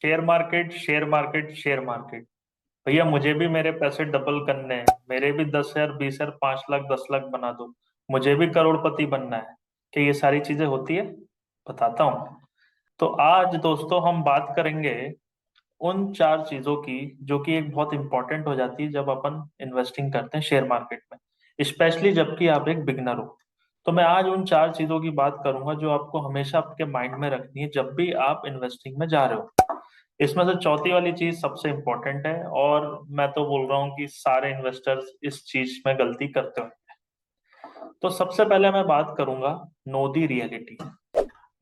Share market, share market, share market. भैया मुझे भी मेरे पैसे डबल करने हैं, मेरे भी 10,000, 20,000, 5 लाख, 10 लाख बना दो। मुझे भी करोड़पति बनना है। कि ये सारी चीजें होती है? बताता हूँ। तो आज दोस्तों हम बात करेंगे उन 4 चीजों की जो कि एक बहुत इंपॉर्टेंट हो जाती है जब अपन इन्वेस्टिंग करते हैं शेयर मार्केट में, स्पेशली जबकि आप एक बिगनर हो। तो मैं आज उन 4 चीजों की बात करूंगा जो आपको हमेशा आपके माइंड में रखनी है जब भी आप इन्वेस्टिंग में जा रहे हो। इसमें से चौथी वाली चीज सबसे इंपॉर्टेंट है, और मैं तो बोल रहा हूँ कि सारे इन्वेस्टर्स इस चीज में गलती करते हैं। तो सबसे पहले मैं बात करूंगा नो दी रियलिटी।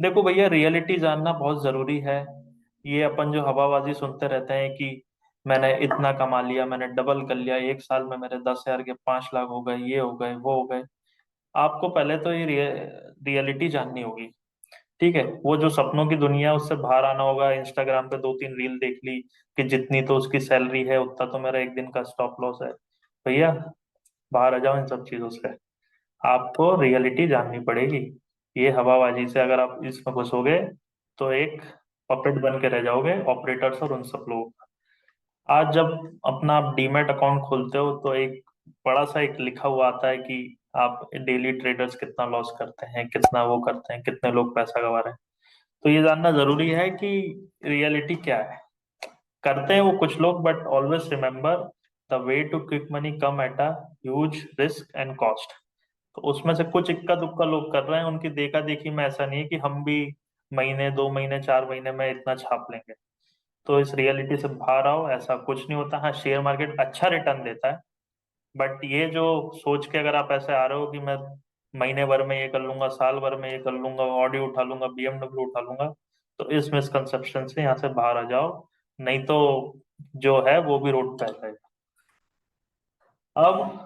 देखो भैया, रियलिटी जानना बहुत जरूरी है। ये अपन जो हवाबाजी सुनते रहते हैं कि मैंने इतना कमा लिया, मैंने डबल कर लिया, 1 साल में मेरे 10,000 के 5 लाख हो गए, ये हो गए, वो हो गए। आपको पहले तो ये रियलिटी जाननी होगी। ठीक है, वो जो सपनों की दुनिया है, उससे बाहर आना होगा। इंस्टाग्राम पे 2-3 रील देख ली कि जितनी तो उसकी सैलरी है उतना तो मेरा एक दिन का स्टॉप लॉस है। भैया बाहर आ जाओ इन सब चीजों से। आपको रियलिटी जाननी पड़ेगी। ये हवाबाजी से अगर आप इसमें घुसोगे तो एक पपेट बन के रह जाओगे ऑपरेटर्स और उन सब लोगों का। आज जब अपना आप डीमैट अकाउंट खोलते हो तो एक बड़ा सा एक लिखा हुआ आता है कि आप डेली ट्रेडर्स कितना लॉस करते हैं, कितना वो करते हैं, कितने लोग पैसा गंवा रहे हैं। तो ये जानना जरूरी है कि रियलिटी क्या है। करते हैं वो कुछ लोग, but always remember the way to quick money come at a huge risk and cost. तो उसमें से कुछ इक्का दुक्का लोग कर रहे हैं, उनकी देखा देखी में ऐसा नहीं है कि हम भी महीने, 2 महीने, 4 महीने में इतना छाप लेंगे। तो इस रियलिटी से बाहर आओ, ऐसा कुछ नहीं होता। हाँ, शेयर मार्केट अच्छा रिटर्न देता है, बट ये जो सोच के अगर आप ऐसे आ रहे हो कि मैं महीने भर में ये कर लूंगा, साल भर में ये कर लूंगा, ऑडी उठा लूंगा, बीएमडब्ल्यू उठा लूंगा, तो इस मिसकंसेप्शन से यहाँ से बाहर आ जाओ। नहीं तो जो है वो भी रोड पे आ जाएगा। अब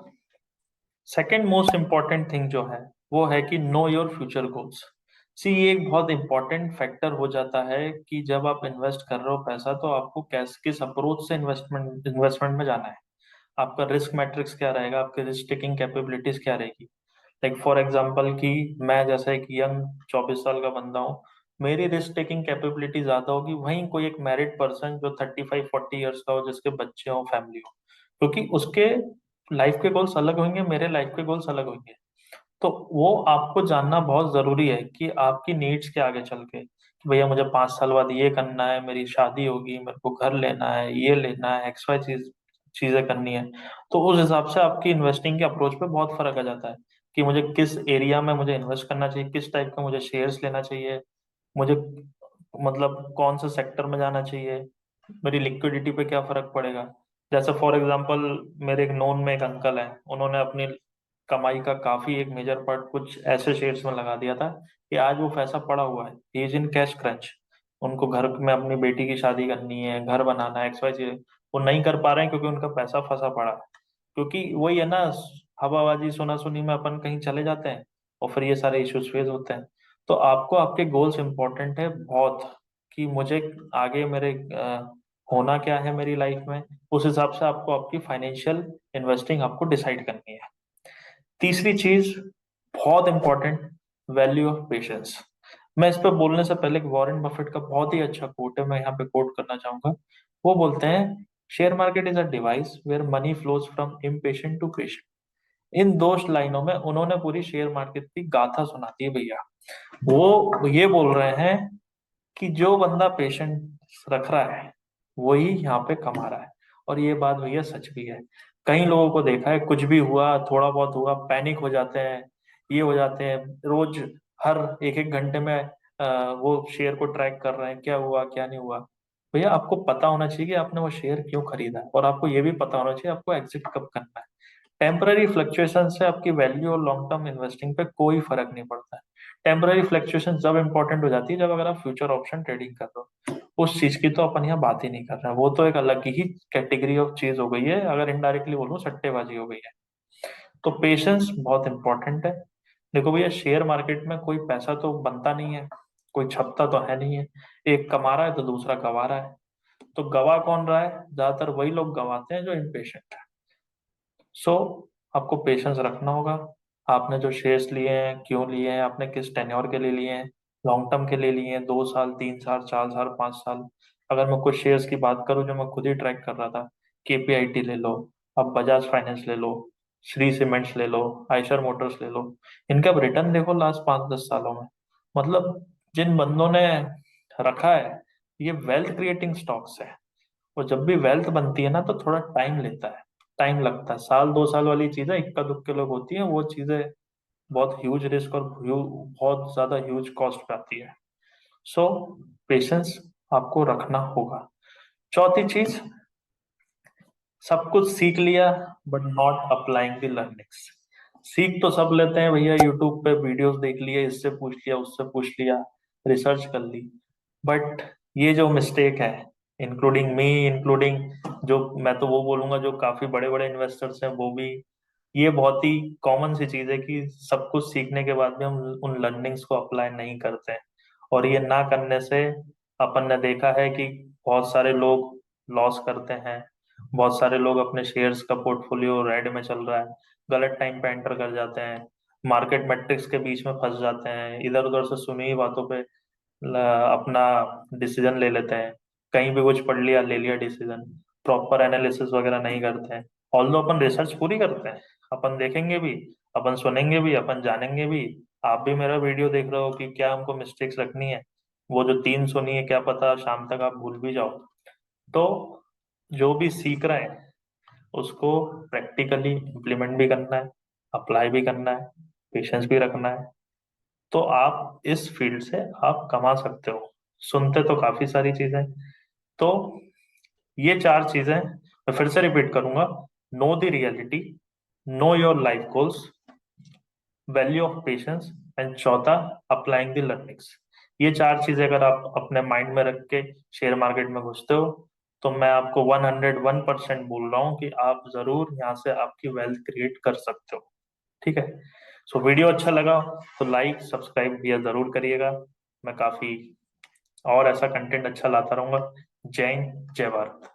सेकंड मोस्ट इम्पॉर्टेंट थिंग जो है वो है कि नो योर फ्यूचर गोल्स। सी, ये एक बहुत इंपॉर्टेंट फैक्टर हो जाता है कि जब आप इन्वेस्ट कर रहे हो पैसा, तो आपको कैस किस अप्रोच से इन्वेस्टमेंट इन्वेस्टमेंट में जाना है। आपका रिस्क मैट्रिक्स क्या रहेगा, आपकी रिस्क टेकिंग कैपेबिलिटीज क्या रहेगी। लाइक फॉर एग्जांपल कि मैं जैसा एक यंग 24 साल का बंदा हूँ, मेरी रिस्क टेकिंग कैपेबिलिटी ज्यादा होगी वहीं कोई एक मैरिड पर्सन जो 35-40 ईयर्स का हो, जिसके बच्चे हो, फैमिली हो। क्योंकि उसके लाइफ के गोल्स अलग होंगे, मेरे लाइफ के गोल्स अलग होंगे। तो वो आपको जानना बहुत जरूरी है कि आपकी नीड्स के आगे चल के, कि भैया मुझे 5 साल बाद ये करना है, मेरी शादी होगी, मेरे को घर लेना है, ये लेना है, एक्स वाई चीजें करनी है। तो उस हिसाब से आपकी इन्वेस्टिंग के अप्रोच पे बहुत फर्क आ जाता है कि मुझे किस एरिया में मुझे इन्वेस्ट करना चाहिए, किस टाइप का मुझे शेयर्स लेना चाहिए, मुझे मतलब कौन से सेक्टर में जाना चाहिए, मेरी लिक्विडिटी पे क्या फर्क पड़ेगा। जैसे फॉर एग्जांपल, मेरे एक नोन में एक अंकल हैं, उन्होंने अपनी कमाई का काफी एक मेजर पार्ट कुछ ऐसे शेयर्स में लगा दिया था कि आज वो पैसा पड़ा हुआ है, he is in cash crunch. उनको घर में अपनी बेटी की शादी करनी है, घर बनाना है, एक्स वाई चीजें, वो नहीं कर पा रहे हैं क्योंकि उनका पैसा फंसा पड़ा है। क्योंकि वही है ना, हवाबाजी सुना सुनी में अपन कहीं चले जाते हैं और फिर ये सारे इश्यूज फेस होते हैं। तो आपको आपके गोल्स इंपॉर्टेंट है बहुत, कि मुझे आगे मेरे होना क्या है मेरी लाइफ में। उस हिसाब से आपको आपकी फाइनेंशियल इन्वेस्टिंग आपको डिसाइड करनी है। तीसरी चीज बहुत इंपॉर्टेंट, वैल्यू ऑफ पेशेंस। मैं इस पर बोलने से पहले वॉरेन बफेट का बहुत ही अच्छा कोट है, मैं यहाँ पे कोट करना चाहूंगा। वो बोलते हैं, share market is a device where money flows from impatient to patient. इन 2 लाइनों में उन्होंने पूरी शेयर मार्केट की गाथा सुनाती है भैया। वो ये बोल रहे हैं कि जो बंदा पेशेंस रख रहा है वही यहाँ पे कमा रहा है। और ये बात भैया सच भी है। कई लोगों को देखा है, कुछ भी हुआ, थोड़ा बहुत हुआ, पैनिक हो जाते हैं, ये हो जाते हैं, रोज हर एक एक घंटे में वो शेयर को ट्रैक कर रहे हैं, क्या हुआ क्या नहीं हुआ। भैया आपको पता होना चाहिए कि आपने वो शेयर क्यों खरीदा है, और आपको ये भी पता होना चाहिए आपको एग्जिट कब करना है। टेम्पररी फ्लक्चुएशन से आपकी वैल्यू और लॉन्ग टर्म इन्वेस्टिंग पे कोई फर्क नहीं पड़ता है। टेम्पररी फ्लक्चुएशन जब इंपॉर्टेंट हो जाती है जब अगर आप फ्यूचर ऑप्शन ट्रेडिंग कर रहे हो, उस चीज की तो अपन यहाँ बात ही नहीं कर रहे हैं, वो तो एक अलग ही कैटेगरी ऑफ चीज हो गई है, अगर इनडायरेक्टली बोलूँ सट्टेबाजी हो गई है। तो पेशेंस बहुत इंपॉर्टेंट है। देखो भैया, शेयर मार्केट में कोई पैसा तो बनता नहीं है, कोई छपता तो है नहीं है। एक कमा रहा है तो दूसरा गवा रहा है। तो गवा कौन रहा है? ज्यादातर वही लोग गवाते हैं जो इम्पेशेंट है। सो आपको पेशेंस रखना होगा। आपने जो शेयर्स लिए हैं, क्यों लिए हैं, आपने किस टेन्योर के लिए लिए हैं, लॉन्ग टर्म के लिए लिए हैं, 2 साल, 3 साल, 4 साल, 5 साल। अगर मैं कुछ शेयर्स की बात करूं जो मैं खुद ही ट्रैक कर रहा था, केपीआईटी ले लो, अब बजाज फाइनेंस ले लो, श्री सीमेंट्स ले लो, आयशर मोटर्स ले लो, इनका रिटर्न देखो लास्ट 5-10 सालों में। मतलब जिन बंदों ने रखा है, ये वेल्थ क्रिएटिंग स्टॉक्स है। और जब भी वेल्थ बनती है ना तो थोड़ा टाइम लेता है, टाइम लगता है, 1-2 साल वाली चीजें इक्का दुक्के लोग होती हैं, वो चीजें बहुत ह्यूज रिस्क और बहुत ज्यादा ह्यूज कॉस्ट पे आती है। सो पेशेंस आपको रखना होगा। चौथी चीज, सब कुछ सीख लिया but not applying the learnings. सीख तो सब लेते हैं भैया, यूट्यूब पे वीडियोस देख लिए, इससे पूछ लिया उससे पूछ लिया, रिसर्च कर ली, बट ये जो मिस्टेक है, इंक्लूडिंग मी, इंक्लूडिंग जो मैं तो वो बोलूंगा जो काफी बड़े बड़े इन्वेस्टर्स हैं वो भी, ये बहुत ही कॉमन सी चीज है कि सब कुछ सीखने के बाद भी हम उन लर्निंग्स को अप्लाई नहीं करते हैं। और ये ना करने से अपन ने देखा है कि बहुत सारे लोग लॉस करते हैं, बहुत सारे लोग अपने शेयर्स का पोर्टफोलियो रेड में चल रहा है, गलत टाइम पे एंटर कर जाते हैं, मार्केट मैट्रिक्स के बीच में फंस जाते हैं, इधर उधर से सुनी हुई बातों पे अपना डिसीजन ले लेते हैं, कहीं भी कुछ पढ़ लिया ले लिया डिसीजन, प्रॉपर एनालिसिस वगैरह नहीं करते हैं। ऑल्दो अपन रिसर्च पूरी करते हैं, अपन देखेंगे भी, अपन सुनेंगे भी, अपन जानेंगे भी। आप भी मेरा वीडियो देख रहे हो कि क्या हमको मिस्टेक्स रखनी है, वो जो 3 सुनी है क्या पता शाम तक आप भूल भी जाओ। तो जो भी सीख रहे हैं उसको प्रैक्टिकली इम्प्लीमेंट भी करना है, अप्लाई भी करना है, पेशेंस भी रखना है, तो आप इस फील्ड से आप कमा सकते हो। सुनते तो काफी सारी चीजें, तो ये 4 चीजें मैं फिर से रिपीट करूंगा: know the reality, know your life goals, value of patience, and चौथा, अप्लाइंग द लर्निंग्स। ये 4 चीजें अगर आप अपने माइंड में रख के शेयर मार्केट में घुसते हो, तो मैं आपको 101% बोल रहा हूँ कि आप जरूर यहाँ से आपकी वेल्थ क्रिएट कर सकते हो। ठीक है। सो वीडियो अच्छा लगा तो लाइक सब्सक्राइब भी जरूर करिएगा। मैं काफी और ऐसा कंटेंट अच्छा लाता रहूंगा। जय हिंद, जय भारत।